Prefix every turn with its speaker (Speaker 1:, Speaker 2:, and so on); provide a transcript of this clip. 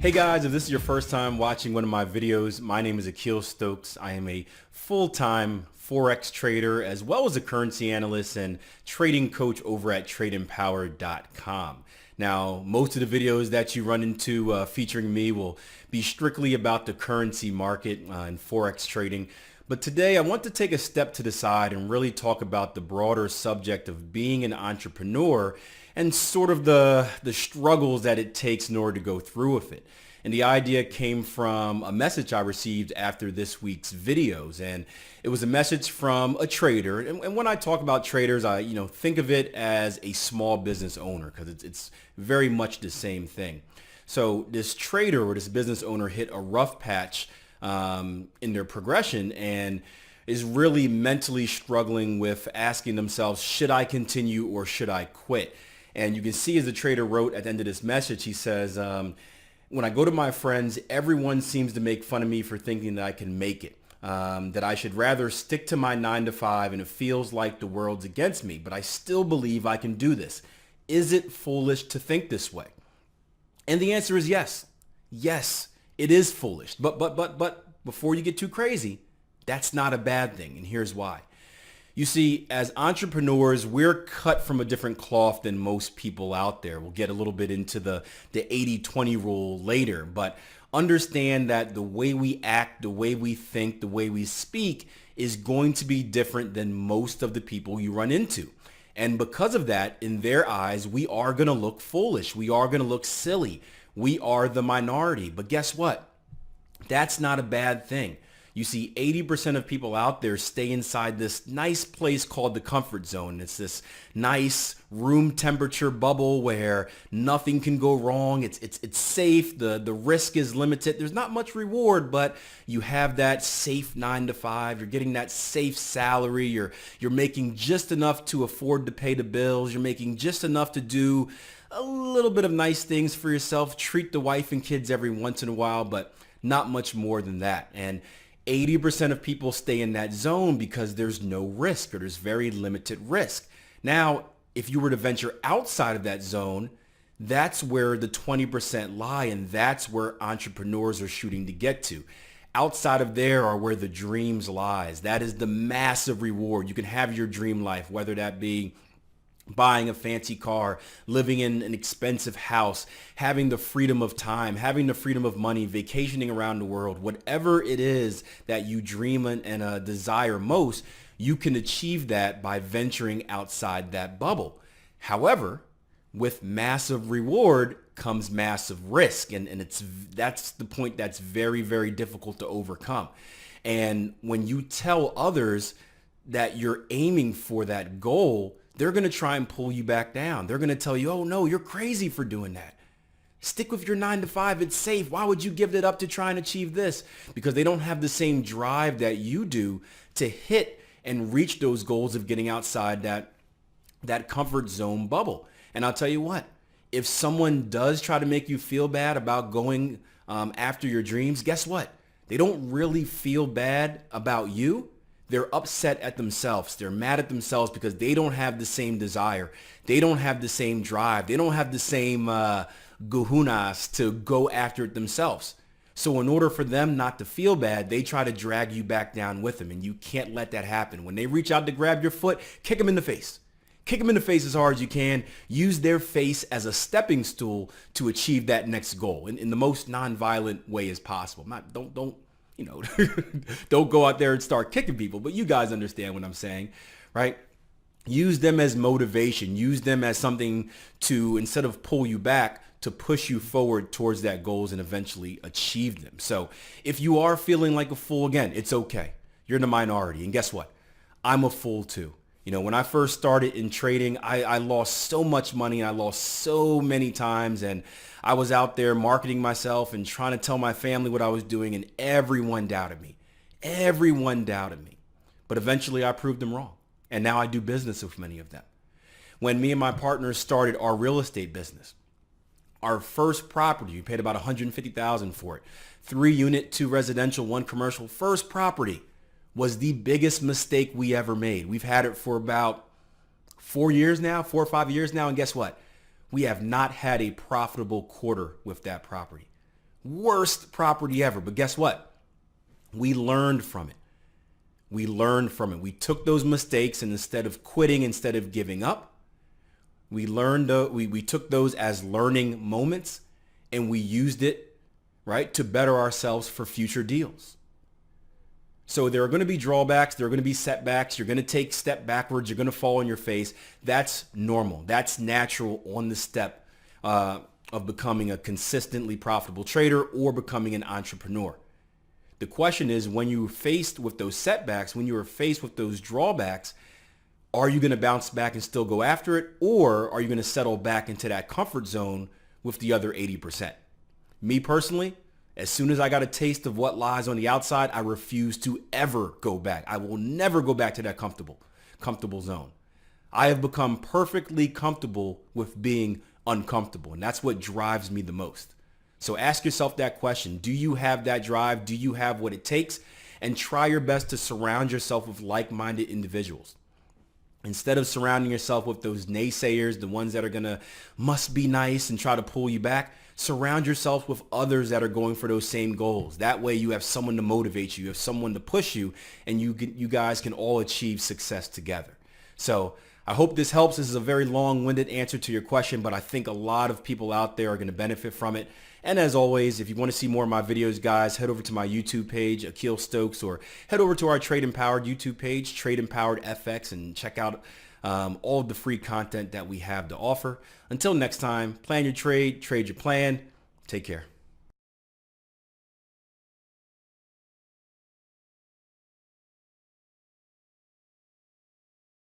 Speaker 1: Hey guys, if this is your first time watching one of my videos, my name is Akil Stokes. I am a full-time Forex trader as well as a currency analyst and trading coach over at tradeempower.com. Now, most of the videos that you run into featuring me will be strictly about the currency market and Forex trading. But today I want to take a step to the side and really talk about the broader subject of being an entrepreneur and sort of the struggles that it takes in order to go through with it. And the idea came from a message I received after this week's videos. And it was a message from a trader. And when I talk about traders, I think of it as a small business owner because it's very much the same thing. So this trader or this business owner hit a rough patch in their progression and is really mentally struggling with asking themselves, should I continue or should I quit? And you can see as the trader wrote at the end of this message, he says, when I go to my friends, everyone seems to make fun of me for thinking that I can make it, that I should rather stick to my 9 to 5 and it feels like the world's against me, but I still believe I can do this. Is it foolish to think this way? And the answer is yes. Yes, it is foolish. But before you get too crazy, that's not a bad thing. And here's why. You see, as entrepreneurs, we're cut from a different cloth than most people out there. We'll get a little bit into the 80-20 rule later, but understand that the way we act, the way we think, the way we speak is going to be different than most of the people you run into. And because of that, in their eyes, we are going to look foolish. We are going to look silly. We are the minority. But guess what? That's not a bad thing. You see, 80% of people out there stay inside this nice place called the comfort zone. It's this nice room temperature bubble where nothing can go wrong. It's safe. The risk is limited. There's not much reward, but you have that safe 9 to 5. You're getting that safe salary. You're making just enough to afford to pay the bills. You're making just enough to do a little bit of nice things for yourself. Treat the wife and kids every once in a while, but not much more than that. And 80% of people stay in that zone because there's no risk or there's very limited risk. Now, if you were to venture outside of that zone, that's where the 20% lie, and that's where entrepreneurs are shooting to get to. Outside of there are where the dreams lies. That is the massive reward. You can have your dream life, whether that be buying a fancy car, living in an expensive house, having the freedom of time, having the freedom of money, vacationing around the world, whatever it is that you dream and desire most, you can achieve that by venturing outside that bubble. However, with massive reward comes massive risk, and that's the point that's very, very difficult to overcome. And when you tell others that you're aiming for that goal, they're going to try and pull you back down. They're going to tell you, oh no, you're crazy for doing that. Stick with your 9 to 5. It's safe. Why would you give it up to try and achieve this? Because they don't have the same drive that you do to hit and reach those goals of getting outside that comfort zone bubble. And I'll tell you what, if someone does try to make you feel bad about going after your dreams, guess what? They don't really feel bad about you. They're upset at themselves. They're mad at themselves because they don't have the same desire. They don't have the same drive. They don't have the same guhunas to go after it themselves. So in order for them not to feel bad, they try to drag you back down with them, and you can't let that happen. When they reach out to grab your foot, kick them in the face. Kick them in the face as hard as you can. Use their face as a stepping stool to achieve that next goal in the most nonviolent way as possible. Don't go out there and start kicking people, but you guys understand what I'm saying, right? Use them as motivation. Use them as something to, instead of pull you back, to push you forward towards that goals and eventually achieve them. So if you are feeling like a fool, again, it's okay. You're in the minority. And guess what? I'm a fool too. When I first started in trading, I lost so much money. I lost so many times, and I was out there marketing myself and trying to tell my family what I was doing, and everyone doubted me. Everyone doubted me. But eventually I proved them wrong, and now I do business with many of them. When me and my partners started our real estate business, our first property, we paid about $150,000 for it. 3-unit, 2 residential, 1 commercial, first property was the biggest mistake we ever made. We've had it for about 4 or 5 years now. And guess what? We have not had a profitable quarter with that property. Worst property ever. But guess what? We learned from it. We learned from it. We took those mistakes, and instead of quitting, instead of giving up, we learned, we took those as learning moments, and we used it, right, to better ourselves for future deals. So there are going to be drawbacks. There are going to be setbacks. You're going to take a step backwards. You're going to fall on your face. That's normal. That's natural on the step of becoming a consistently profitable trader or becoming an entrepreneur. The question is, when you're faced with those setbacks, when you're faced with those drawbacks, are you going to bounce back and still go after it? Or are you going to settle back into that comfort zone with the other 80%? Me personally, as soon as I got a taste of what lies on the outside, I refuse to ever go back. I will never go back to that comfortable zone. I have become perfectly comfortable with being uncomfortable, and that's what drives me the most. So ask yourself that question. Do you have that drive? Do you have what it takes? And try your best to surround yourself with like-minded individuals. Instead of surrounding yourself with those naysayers, the ones that are going to must be nice and try to pull you back, surround yourself with others that are going for those same goals. That way you have someone to motivate you, you have someone to push you, and you guys can all achieve success together. So I hope this helps. This is a very long-winded answer to your question, but I think a lot of people out there are going to benefit from it. And as always, if you want to see more of my videos, guys, head over to my YouTube page, Akil Stokes, or head over to our Trade Empowered YouTube page, Trade Empowered FX, and check out all of the free content that we have to offer. Until next time, plan your trade, trade your plan. Take care.